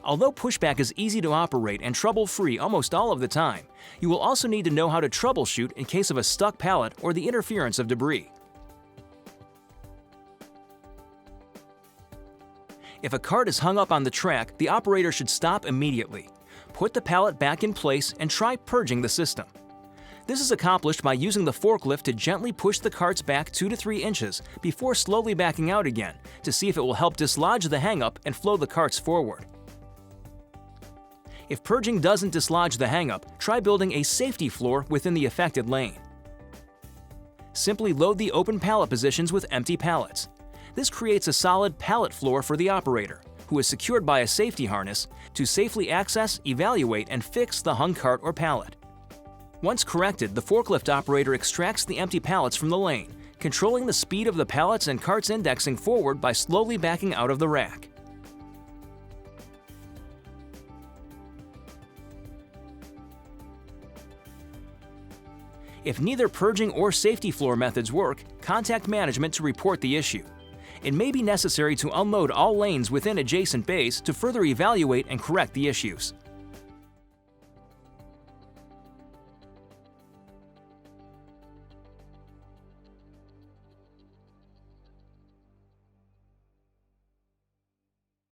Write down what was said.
Although pushback is easy to operate and trouble-free almost all of the time, you will also need to know how to troubleshoot in case of a stuck pallet or the interference of debris. If a cart is hung up on the track, the operator should stop immediately. Put the pallet back in place and try purging the system. This is accomplished by using the forklift to gently push the carts back 2 to 3 inches before slowly backing out again to see if it will help dislodge the hang-up and flow the carts forward. If purging doesn't dislodge the hang-up, try building a safety floor within the affected lane. Simply load the open pallet positions with empty pallets. This creates a solid pallet floor for the operator, who is secured by a safety harness, to safely access, evaluate, and fix the hung cart or pallet. Once corrected, the forklift operator extracts the empty pallets from the lane, controlling the speed of the pallets and carts indexing forward by slowly backing out of the rack. If neither purging or safety floor methods work, contact management to report the issue. It may be necessary to unload all lanes within adjacent bays to further evaluate and correct the issues.